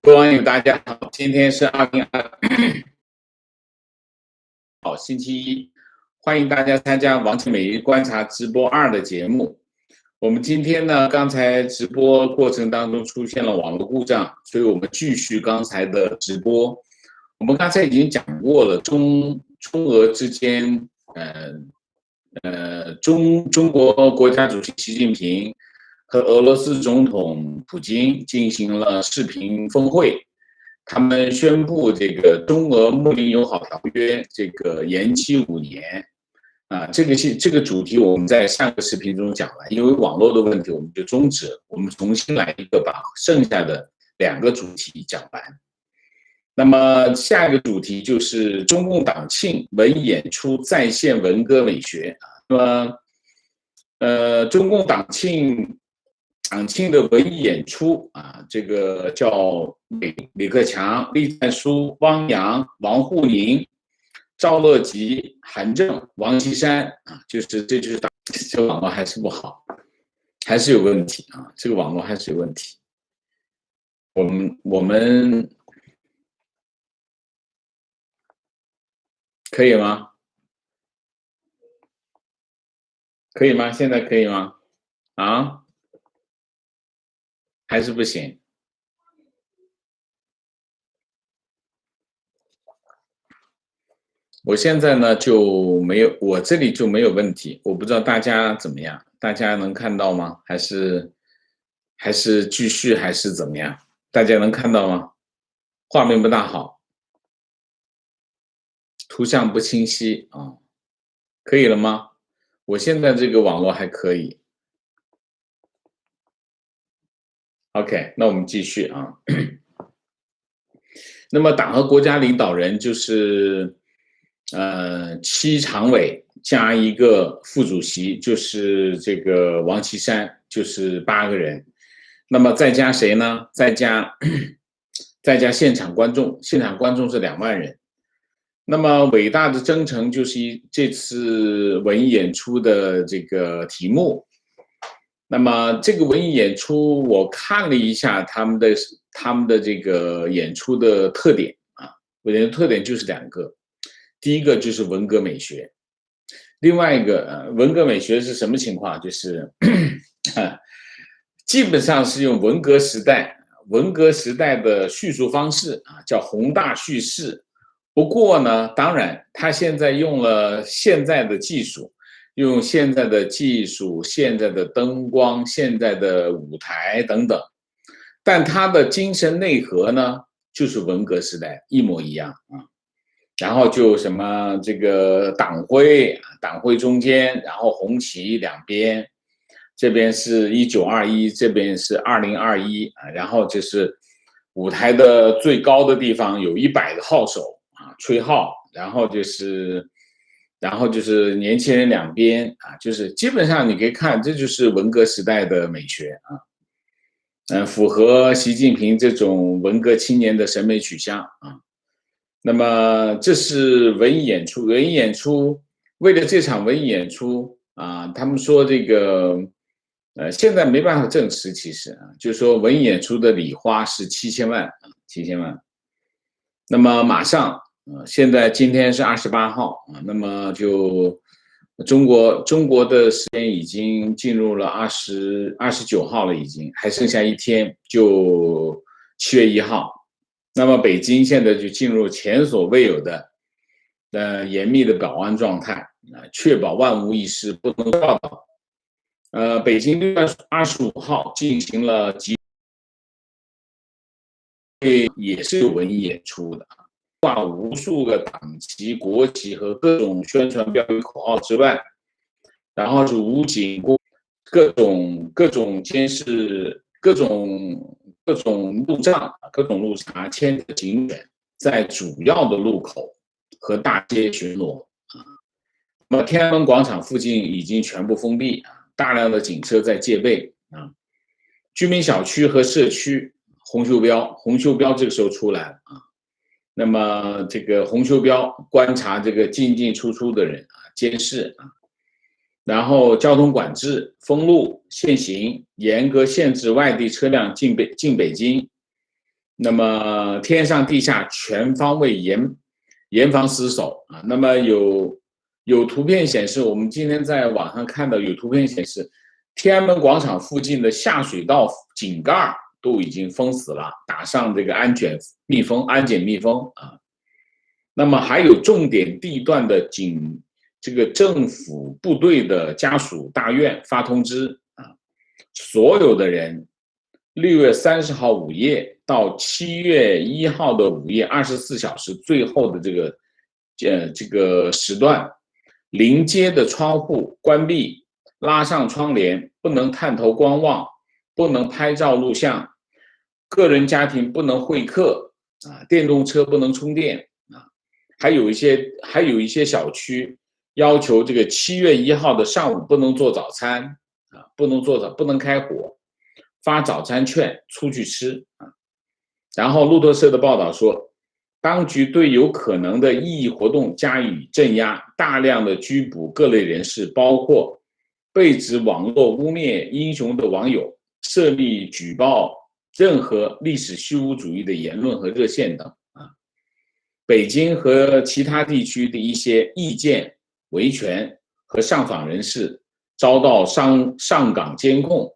各位网友，大家好，今天是好星期一，欢迎大家参加王庆每日观察直播2的节目。我们今天呢，刚才直播过程当中出现了网络故障，所以我们继续刚才的直播。我们刚才已经讲过了中俄之间，中国国家主席习近平和俄罗斯总统普京进行了视频峰会。他们宣布这个中俄睦邻友好条约这个延期5年，这个主题我们在上个视频中讲了，因为网络的问题我们就终止了，我们重新来一个，把剩下的2个主题讲完。那么下一个主题就是中共党庆文演出再现文革美学。那么中共党庆的文艺演出这个叫李克强、栗战书、汪洋、王沪宁、赵乐际、韩正、王岐山这就是这个网络还是不好，还是有问题这个网络还是有问题。我们可以吗？可以吗？现在可以吗？还是不行？我现在呢就没有，我这里就没有问题，我不知道大家怎么样，大家能看到吗？还是继续还是怎么样？大家能看到吗？画面不大好，图像不清晰可以了吗？我现在这个网络还可以。OK， 那我们继续那么党和国家领导人就是7常委加1个副主席，就是这个王岐山，就是8个人。那么再加谁呢？再加现场观众，现场观众是2万人。那么伟大的征程就是这次文艺演出的这个题目。那么这个文艺演出我看了一下他们的这个演出的特点我觉得特点就是2个，第一个就是文革美学，另外一个文革美学是什么情况？就是基本上是用文革时代的叙述方式叫宏大叙事。不过呢，当然他现在用了现在的技术，现在的灯光、现在的舞台等等，但他的精神内核呢，就是文革时代一模一样然后就什么这个党徽中间，然后红旗两边，这边是1921，这边是2021然后就是舞台的最高的地方有100个号手吹号，然后就是年轻人两边就是基本上你可以看，这就是文革时代的美学符合习近平这种文革青年的审美取向那么这是文艺演出，为了这场文艺演出他们说这个现在没办法证实，其实就是说文艺演出的礼花是7000万，7000万。那么马上现在今天是28号那么就中国的时间已经进入了29号了，已经还剩下1天就7月1号。那么北京现在就进入前所未有的严密的保安状态确保万无一失，不能报道。北京6月25号进行了也是有文艺演出的，挂无数个党旗、国旗和各种宣传标语口号之外，然后是武警、各种监视、各种路障、各种路查牵着警犬，在主要的路口和大街巡逻那么天安门广场附近已经全部封闭大量的警车在戒备居民小区和社区红袖标这个时候出来了那么这个红袖标观察这个进出的人监视然后交通管制、封路、限行，严格限制外地车辆进北京。那么天上地下全方位严防死守啊。那么有图片显示，我们今天在网上看到有图片显示，天安门广场附近的下水道井盖都已经封死了，打上这个安检密封啊。那么还有重点地段的这个政府部队的家属大院发通知啊，所有的人6月30号午夜到7月1号的午夜24小时最后的这个时段，临街的窗户关闭，拉上窗帘，不能探头观望，不能拍照录像，个人家庭不能会客啊，电动车不能充电啊，还有一些小区要求这个7月1号的上午不能做早餐啊，不能开火，发早餐券出去吃啊。然后路透社的报道说，当局对有可能的异议活动加以镇压，大量的拘捕各类人士，包括被指网络污蔑英雄的网友，设立举报任何历史虚无主义的言论和热线等啊。北京和其他地区的一些意见维权和上访人士遭到上岗监控，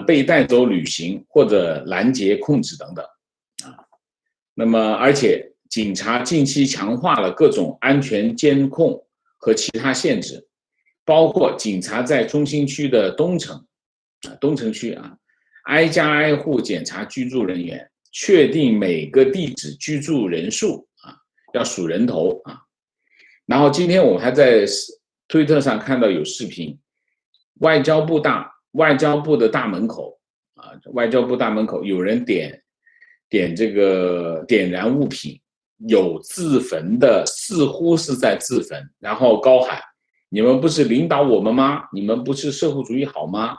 被带走旅行或者拦截控制等等啊。那么而且警察近期强化了各种安全监控和其他限制，包括警察在中心区的东城区啊，挨家挨户检查居住人员，确定每个地址居住人数啊，要数人头啊。然后今天我们还在推特上看到有视频，外交部的大门口啊，外交部大门口有人点燃物品，有自焚的，似乎是在自焚，然后高喊：“你们不是领导我们吗？你们不是社会主义好吗？”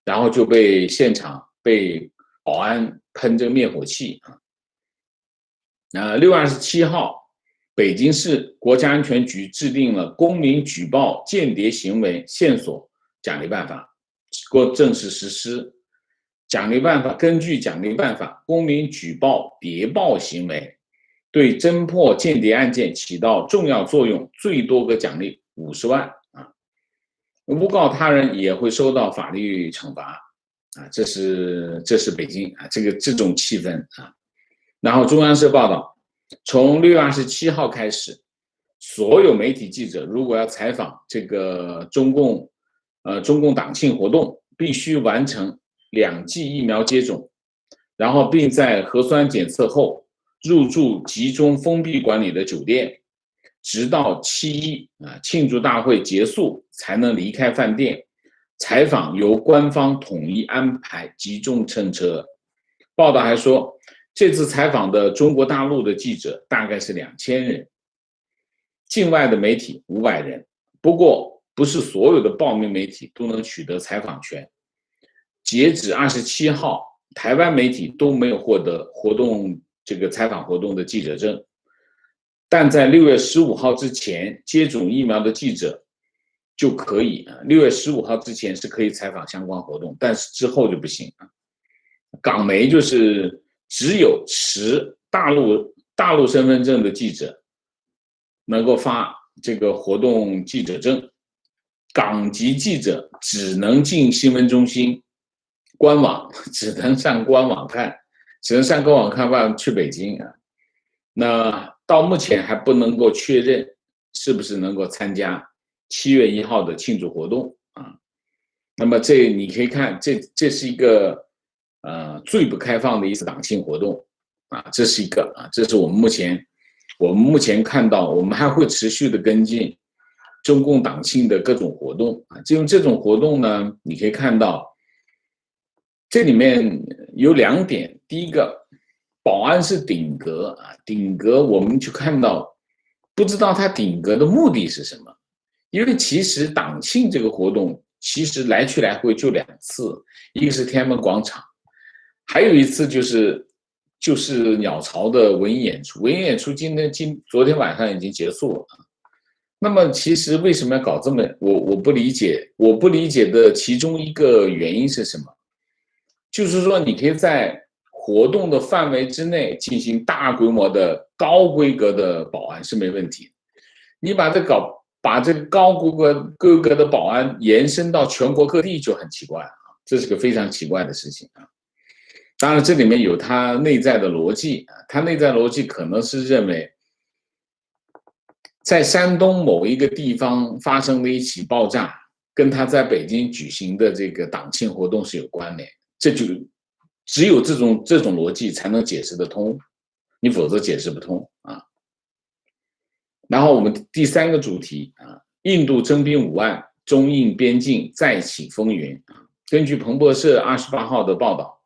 然后就被现场被保安喷这个灭火器啊。6月27号，北京市国家安全局制定了公民举报间谍行为线索奖励办法，正式实施。奖励办法根据奖励办法，公民举报谍报行为对侦破间谍案件起到重要作用，最多个奖励50万啊。诬告他人也会受到法律惩罚啊。这是北京啊，这种气氛啊。然后中央社报道，从6月27号开始，所有媒体记者如果要采访这个中共党庆活动，必须完成2剂疫苗接种，然后并在核酸检测后入住集中封闭管理的酒店，直到7.1庆祝大会结束才能离开饭店。采访由官方统一安排集中乘车。报道还说，这次采访的中国大陆的记者大概是2000人，境外的媒体500人。不过，不是所有的报名媒体都能取得采访权。截止27号，台湾媒体都没有获得采访活动的记者证，但在6月15号之前接种疫苗的记者就可以6月15号之前是可以采访相关活动，但是之后就不行啊。港媒就是只有持大陆身份证的记者能够发这个活动记者证，港籍记者只能进新闻中心官网，只能上官网看，不然去北京啊。那到目前还不能够确认是不是能够参加7月1号的庆祝活动啊。那么你可以看，这是一个最不开放的一次党庆活动啊，这是一个啊，这是我们目前看到，我们还会持续的跟进中共党庆的各种活动啊。这种活动呢，你可以看到这里面有2点，第一个，保安是顶格啊，顶格我们就看到，不知道他顶格的目的是什么，因为其实党庆这个活动其实来去来回就2次，一个是天安门广场，还有一次就是鸟巢的文艺演出，昨天晚上已经结束了。那么其实为什么要搞这么，我不理解的其中一个原因是什么？就是说你可以在活动的范围之内进行大规模的高规格的保安是没问题。你把这个高规格的保安延伸到全国各地就很奇怪啊，这是个非常奇怪的事情啊。当然，这里面有它内在的逻辑啊，它内在逻辑可能是认为，在山东某一个地方发生的一起爆炸，跟他在北京举行的这个党庆活动是有关联，这就只有这种逻辑才能解释得通，你否则解释不通啊。然后我们第3个主题啊，印度征兵5万，中印边境再起风云啊。根据彭博社28号的报道，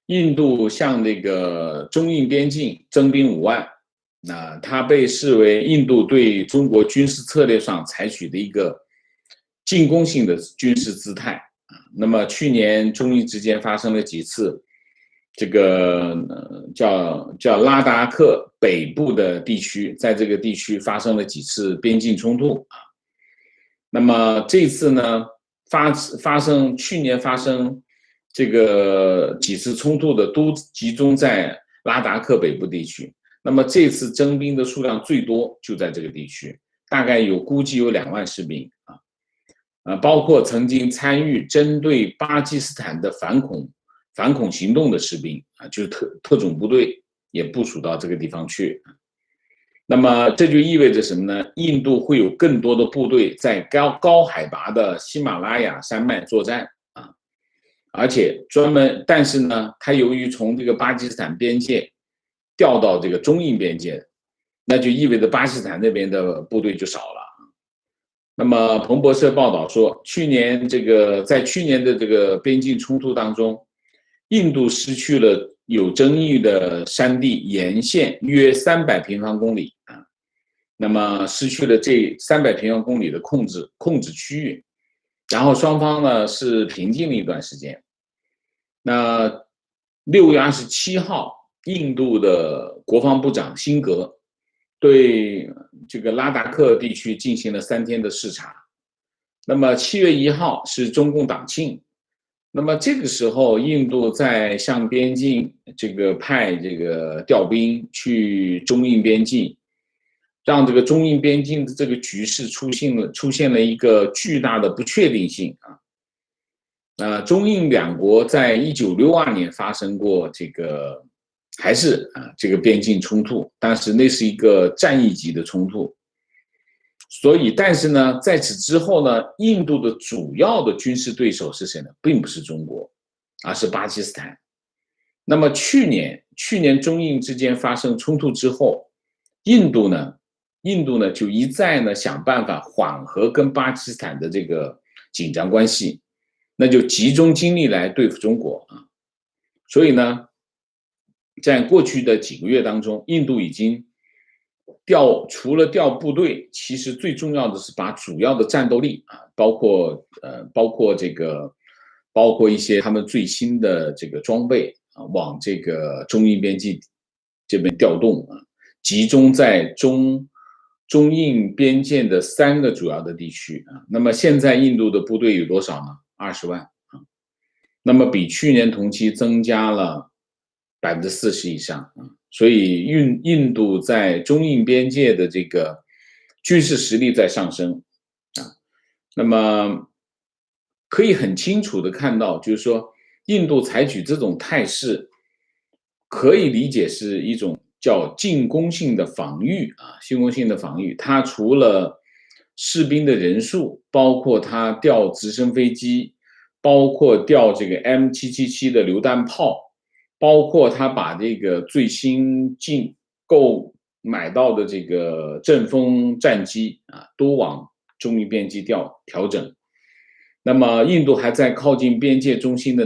印度向这个中印边境征兵5万，那它被视为印度对中国军事策略上采取的一个进攻性的军事姿态啊。那么去年中印之间发生了几次这个叫拉达克北部的地区，在这个地区发生了几次边境冲突啊。那么这次呢，去年发生这个几次冲突的都集中在拉达克北部地区。那么这次征兵的数量最多就在这个地区，大概估计有2万士兵啊，包括曾经参与针对巴基斯坦的反恐行动的士兵啊，就是特种部队也部署到这个地方去。那么这就意味着什么呢？印度会有更多的部队在高海拔的喜马拉雅山脉作战啊，而且但是呢，它由于从这个巴基斯坦边界调到这个中印边界，那就意味着巴基斯坦那边的部队就少了。那么彭博社报道说，在去年的这个边境冲突当中，印度失去了有争议的山地沿线约300平方公里啊，那么失去了这300平方公里的控制区域，然后双方呢是平静了一段时间。那6月27号，印度的国防部长辛格对这个拉达克地区进行了3天的视察。那么7月1号是中共党庆，那么这个时候印度在向边境派调兵去中印边境，让这个中印边境的这个局势出现了一个巨大的不确定性啊。中印两国在1962年发生过还是这个边境冲突，但是那是一个战役级的冲突。所以，但是呢，在此之后呢，印度的主要的军事对手是谁呢？并不是中国，而是巴基斯坦。那么去年中印之间发生冲突之后，印度呢就一再呢想办法缓和跟巴基斯坦的这个紧张关系，那就集中精力来对付中国啊。所以呢，在过去的几个月当中，印度已经除了调部队，其实最重要的是把主要的战斗力啊，包括一些他们最新的这个装备啊，往这个中印边境这边调动啊，集中在中印边界的3个主要的地区啊。那么现在印度的部队有多少呢？20万啊，那么比去年同期增加了40%以上啊。所以印度在中印边界的这个军事实力在上升啊。那么可以很清楚的看到，就是说印度采取这种态势，可以理解是一种叫进攻性的防御啊，进攻性的防御。它除了士兵的人数，包括它调直升飞机，包括调这个 M777的榴弹炮。包括他把这个最新购买到的这个阵风战机啊，都往中印边境调整。那么，印度还在靠近边界中心的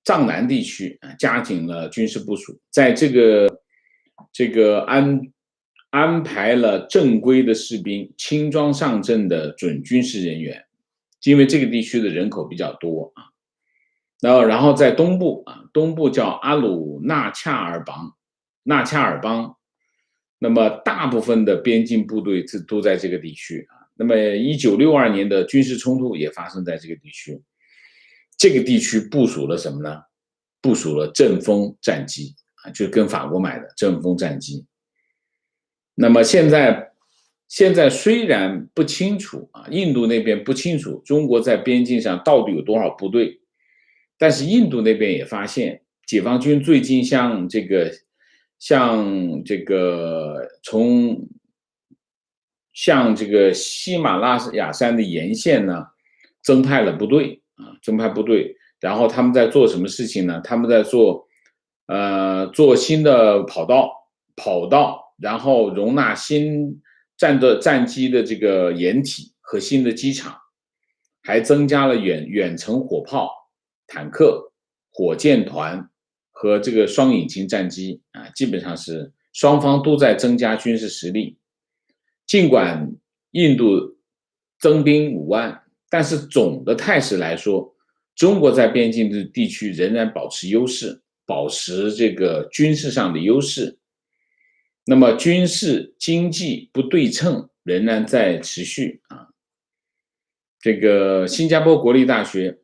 藏南地区啊，加紧了军事部署，在这个安排了正规的士兵，轻装上阵的准军事人员，因为这个地区的人口比较多啊。然后在东部叫阿鲁纳恰尔邦，那么大部分的边境部队都在这个地区啊。那么1962年的军事冲突也发生在这个地区，这个地区部署了什么呢？部署了阵风战机啊，就跟法国买的阵风战机。那么现在虽然不清楚啊，印度那边不清楚中国在边境上到底有多少部队，但是印度那边也发现，解放军最近像这个像这个喜马拉雅山的沿线呢，增派了部队啊，增派部队，然后他们在做什么事情呢？他们在做新的跑道，然后容纳新战机的这个掩体和新的机场，还增加了远程火炮、坦克、火箭团和这个双引擎战机啊，基本上是双方都在增加军事实力。尽管印度增兵5万，但是总的态势来说，中国在边境的地区仍然保持优势，保持这个军事上的优势。那么军事经济不对称仍然在持续啊。这个新加坡国立大学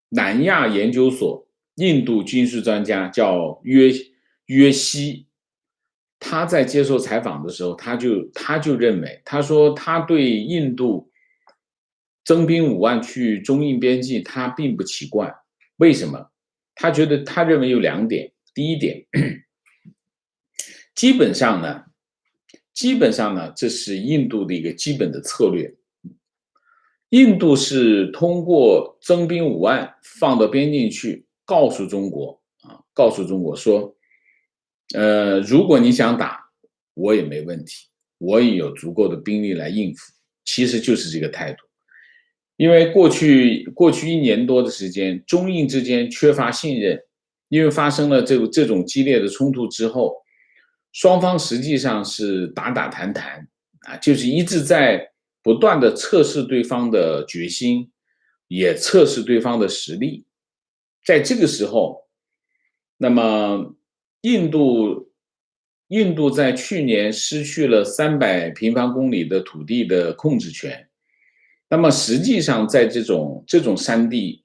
南亚研究所印度军事专家叫约西，他在接受采访的时候，他就认为，他说他对印度增兵5万去中印边境，他并不奇怪。为什么？他认为有2点。第一点，基本上呢，这是印度的一个基本的策略。印度是通过增兵5万放到边境去，告诉中国说，如果你想打，我也没问题，我也有足够的兵力来应付。其实就是这个态度。因为过去1年多的时间，中印之间缺乏信任，因为发生了这种激烈的冲突之后，双方实际上是打谈啊，就是一直在不断的测试对方的决心，也测试对方的实力。在这个时候，那么印度在去年失去了300平方公里的土地的控制权。那么实际上在这种山地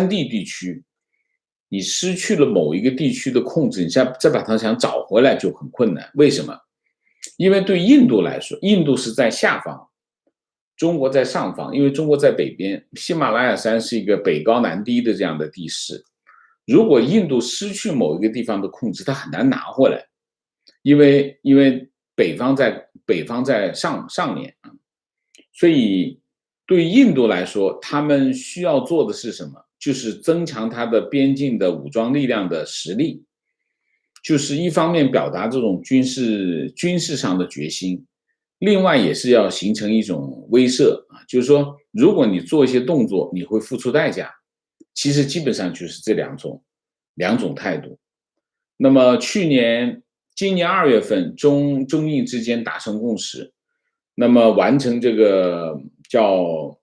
地区，你失去了某一个地区的控制，你再把它想找回来就很困难。为什么？因为对印度来说，印度是在下方，中国在上方，因为中国在北边，喜马拉雅山是一个北高南低的这样的地势。如果印度失去某一个地方的控制，它很难拿回来，因为北方在上面啊，所以对印度来说，他们需要做的是什么？就是增强它的边境的武装力量的实力，就是一方面表达这种军事上的决心，另外也是要形成一种威慑啊，就是说，如果你做一些动作，你会付出代价。其实基本上就是这两种态度。那么今年2月份，中印之间达成共识，那么完成这个叫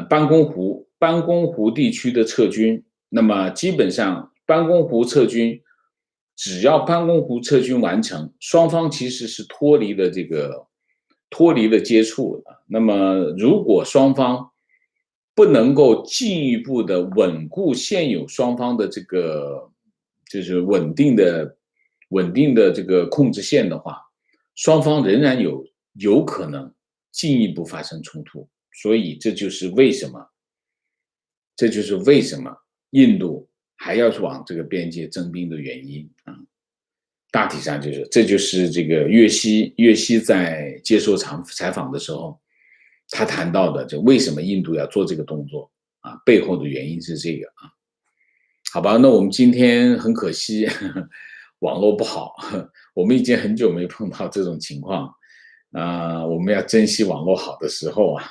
班公湖地区的撤军。那么基本上班公湖撤军，只要班公湖撤军完成，双方其实是脱离了接触的。那么如果双方不能够进一步的稳固现有双方的这个就是稳定的这个控制线的话，双方仍然有可能进一步发生冲突。所以这就是为什么印度还要往这个边界增兵的原因啊。大体上这就是这个岳西在接受采访的时候，他谈到的，就为什么印度要做这个动作啊，背后的原因是这个啊。好吧，那我们今天很可惜，网络不好，我们已经很久没碰到这种情况啊，我们要珍惜网络好的时候啊。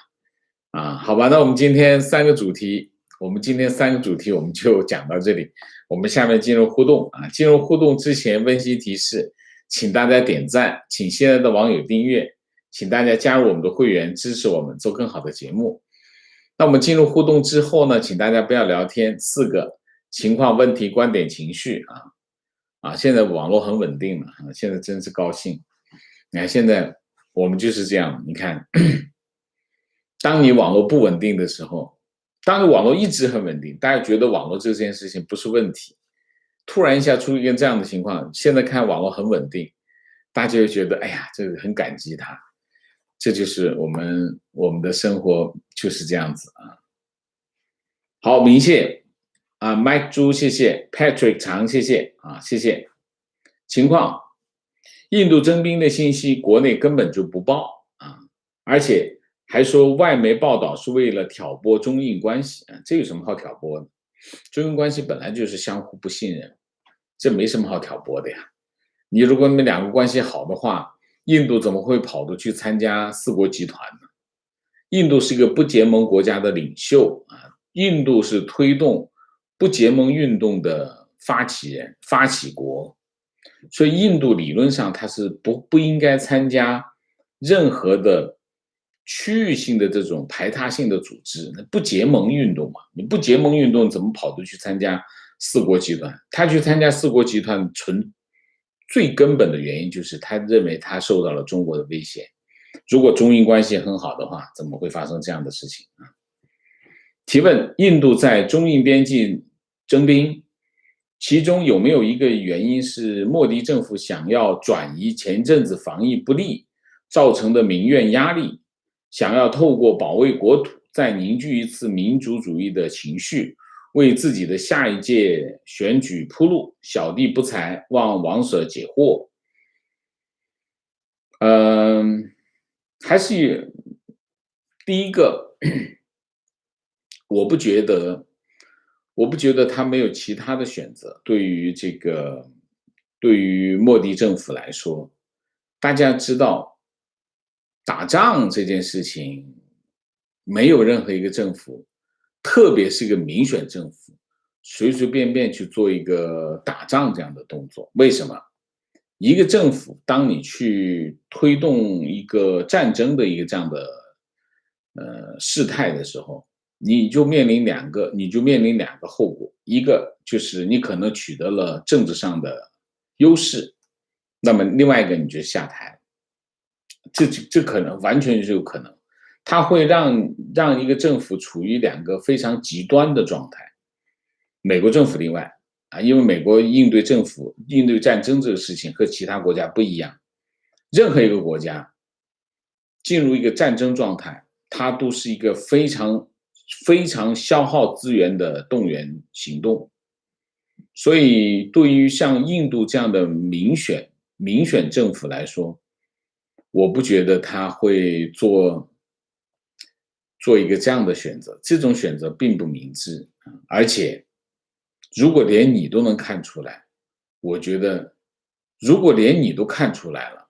好吧，那我们今天3个主题我们就讲到这里。我们下面进入互动啊，进入互动之前温馨提示，请大家点赞，请现在的网友订阅，请大家加入我们的会员，支持我们做更好的节目。那我们进入互动之后呢，请大家不要聊天，4个情况、问题、观点、情绪啊，现在网络很稳定了啊，现在真是高兴。你看现在我们就是这样，你看，当你网络不稳定的时候，当然网络一直很稳定，大家觉得网络这件事情不是问题，突然一下出现这样的情况，现在看网络很稳定，大家就觉得哎呀，这个很感激它。这就是我们的生活就是这样子啊。好，明谢啊 ，Mike 猪谢谢 ，Patrick 长谢谢啊，谢谢。情况，印度征兵的信息国内根本就不报啊，而且还说外媒报道是为了挑拨中印关系啊，这有什么好挑拨的？中印关系本来就是相互不信任，这没什么好挑拨的呀。你如果你们两个关系好的话，印度怎么会跑着去参加四国集团呢？印度是一个不结盟国家的领袖啊，印度是推动不结盟运动的发起人、发起国，所以印度理论上它是不应该参加任何的区域性的这种排他性的组织，不结盟运动嘛，你不结盟运动怎么跑着去参加四国集团？他去参加四国集团最根本的原因就是他认为他受到了中国的威胁。如果中印关系很好的话，怎么会发生这样的事情啊？提问：印度在中印边境征兵，其中有没有一个原因是莫迪政府想要转移前阵子防疫不力造成的民怨压力，想要透过保卫国土再凝聚一次民族主义的情绪，为自己的下一届选举铺路？小弟不才，望王舍解惑。还是第一个，我不觉得他没有其他的选择。对于莫迪政府来说，大家知道，打仗这件事情，没有任何一个政府，特别是一个民选政府，随随便便去做一个打仗这样的动作。为什么？一个政府，当你去推动一个战争的一个这样的事态的时候，你就面临两个后果，一个就是你可能取得了政治上的优势，那么另外一个你就下台，这可能完全是有可能，它会让一个政府处于两个非常极端的状态，美国政府例外。因为美国应对战争这个事情和其他国家不一样，任何一个国家进入一个战争状态，它都是一个非常消耗资源的动员行动。所以对于像印度这样的民选政府来说，我不觉得他会做一个这样的选择，这种选择并不明智。而且如果连你都能看出来，我觉得如果连你都看出来了，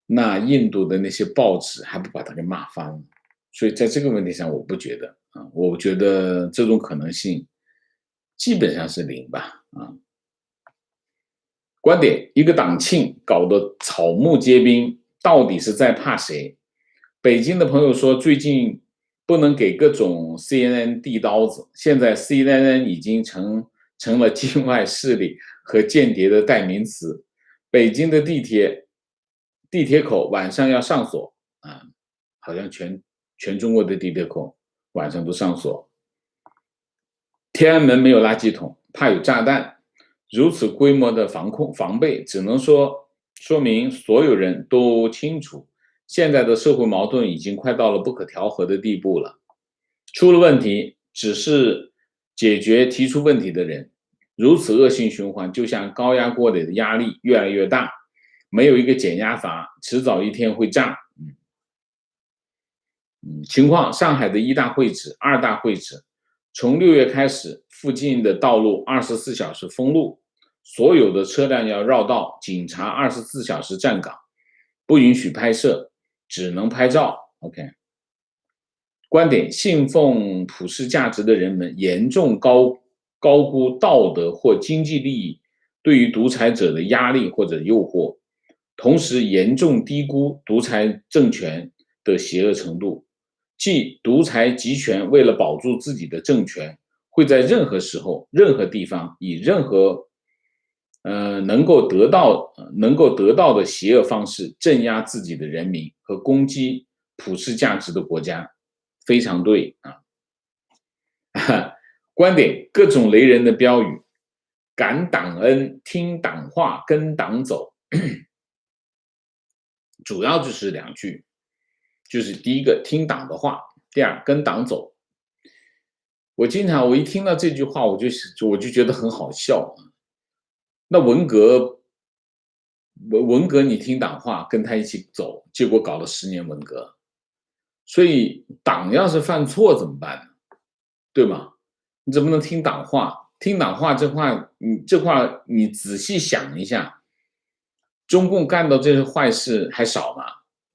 那印度的那些报纸还不把他给骂翻了。所以在这个问题上，我不觉得啊，我觉得这种可能性基本上是零吧啊。观点：一个党庆搞得草木皆兵，到底是在怕谁？北京的朋友说，最近不能给各种 CNN 递刀子，现在 CNN 已经成了境外势力和间谍的代名词。北京的地铁口晚上要上锁啊，好像全中国的地铁口晚上都上锁。天安门没有垃圾桶，怕有炸弹。如此规模的防备，只能说明所有人都清楚，现在的社会矛盾已经快到了不可调和的地步了。出了问题，只是解决提出问题的人，如此恶性循环，就像高压锅里的压力越来越大，没有一个减压阀，迟早一天会炸。情况：上海的1大会址、2大会址，从6月开始，附近的道路24小时封路，所有的车辆要绕道，警察24小时站岗，不允许拍摄，只能拍照。OK。观点：信奉普世价值的人们严重高估道德或经济利益对于独裁者的压力或者诱惑，同时严重低估独裁政权的邪恶程度。即独裁集权为了保住自己的政权，会在任何时候、任何地方以任何能够得到的邪恶方式镇压自己的人民和攻击普世价值的国家。非常对啊。观点：各种雷人的标语，感党恩，听党话，跟党走，主要就是2句，就是第一个听党的话，第二跟党走。我一听到这句话，我就觉得很好笑。那文革你听党话，跟他一起走，结果搞了10年文革。所以党要是犯错怎么办呢？对吗？你怎么能听党话？听党话这话你仔细想一下，中共干到这些坏事还少吗？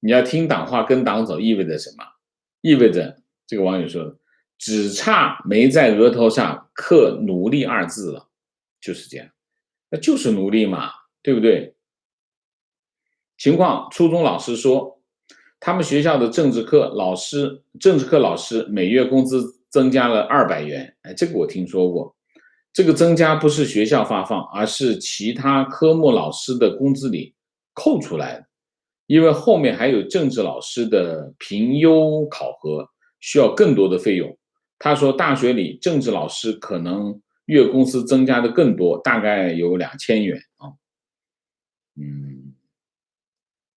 你要听党话跟党走意味着什么？意味着这个网友说，只差没在额头上刻奴隶2字了，就是这样。那就是奴隶嘛，对不对？情况，初中老师说，他们学校的政治课老师每月工资增加了200元。哎，这个我听说过。这个增加不是学校发放，而是其他科目老师的工资里扣出来的，因为后面还有政治老师的评优考核，需要更多的费用。他说，大学里政治老师可能月工资增加的更多，大概有2000元啊。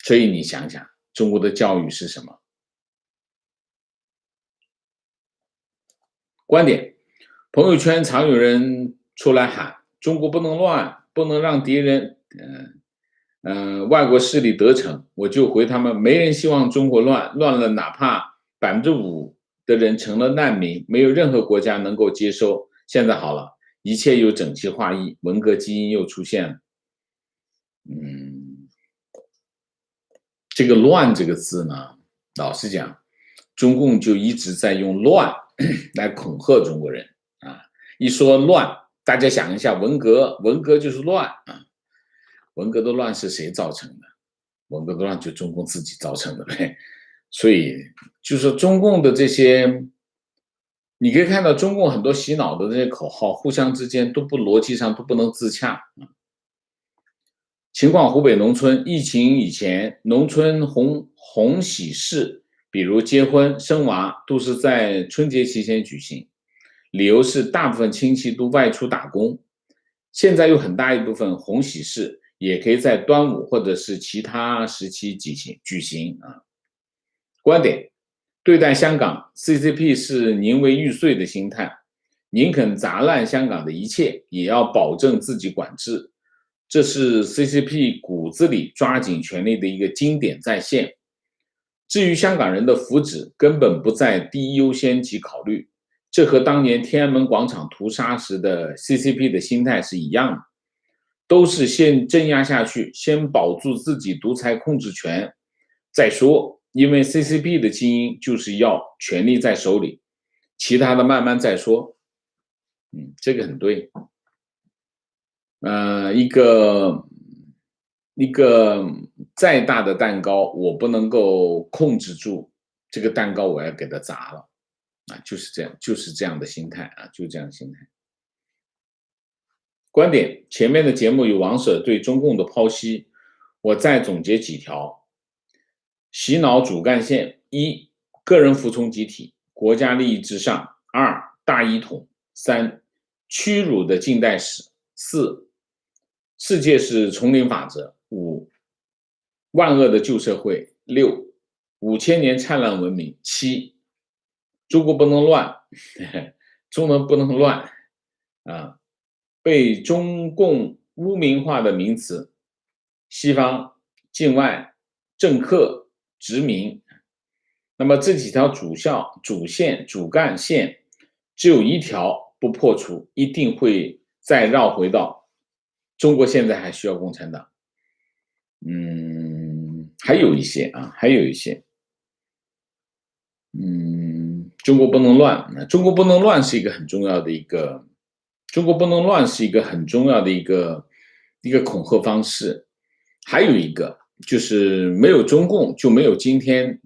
所以你想想，中国的教育是什么？观点：朋友圈常有人出来喊中国不能乱，不能让敌人外国势力得逞。我就回他们，没人希望中国乱了，哪怕5%的人成了难民，没有任何国家能够接收。现在好了，一切又整齐划一，文革基因又出现了。这个乱这个字呢，老实讲，中共就一直在用乱来恐吓中国人啊。一说乱，大家想一下，文革就是乱啊。文革的乱是谁造成的？文革的乱就中共自己造成的呗。所以就是说中共的这些，你可以看到中共很多洗脑的这些口号，互相之间都逻辑上都不能自洽。情况，湖北农村疫情以前，农村红喜事，比如结婚、生娃，都是在春节期间举行，理由是大部分亲戚都外出打工。现在有很大一部分红喜事也可以在端午或者是其他时期举行啊。观点：对待香港 ，CCP 是宁为玉碎的心态，宁肯砸烂香港的一切，也要保证自己管制。这是 CCP 骨子里抓紧权力的一个经典再现。至于香港人的福祉，根本不在第一优先级考虑。这和当年天安门广场屠杀时的 CCP 的心态是一样的，都是先镇压下去，先保住自己独裁控制权再说。因为 CCP 的基因就是要权力在手里，其他的慢慢再说。这个很对。一个再大的蛋糕，我不能够控制住这个蛋糕，我要给它砸了啊！就是这样的心态啊，就是这样的心态。观点：前面的节目有王舍对中共的剖析，我再总结几条：洗脑主干线：1. 个人服从集体，国家利益至上； 2. 大一统； 3. 屈辱的近代史； 4. 世界是丛林法则；5. 万恶的旧社会； 6. 5000年灿烂文明； 7. 中国不能乱，中国不能乱啊！被中共污名化的名词，西方、境外、政客、殖民。那么这几条主线、主干线，只有一条不破除，一定会再绕回到中国现在还需要共产党。还有一些，中国不能乱，中国不能乱是一个很重要的一个，恐吓方式。还有一个就是没有中共就没有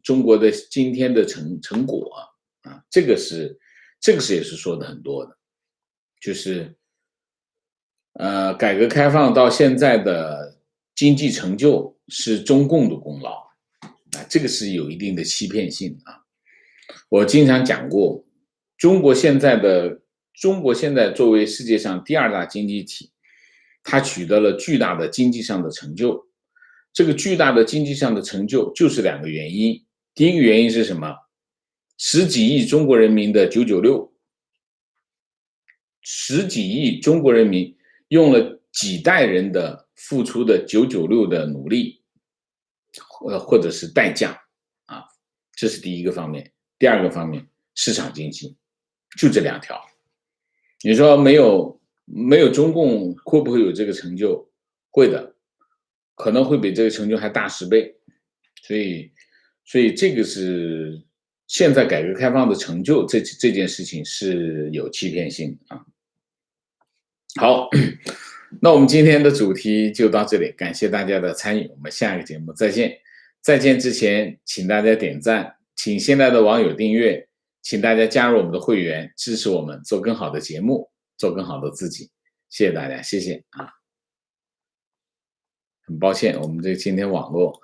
中国的今天的成果啊，这个也是说的很多的，就是改革开放到现在的经济成就是中共的功劳啊，这个是有一定的欺骗性啊。我经常讲过，中国现在作为世界上第2大经济体，它取得了巨大的经济上的成就。这个巨大的经济上的成就就是2个原因。第一个原因是什么？10几亿中国人民的996，10几亿中国人民用了几代人的付出的996的努力，或者是代价啊，这是第一个方面。第2个方面，市场经济，就这2条。你说没有中共会不会有这个成就？会的，可能会比这个成就还大10倍。所以这个是现在改革开放的成就，这件事情是有欺骗性啊。好，那我们今天的主题就到这里，感谢大家的参与，我们下一个节目再见。再见之前，请大家点赞，请现在的网友订阅，请大家加入我们的会员，支持我们做更好的节目，做更好的自己。谢谢大家，谢谢啊。很抱歉，我们今天网络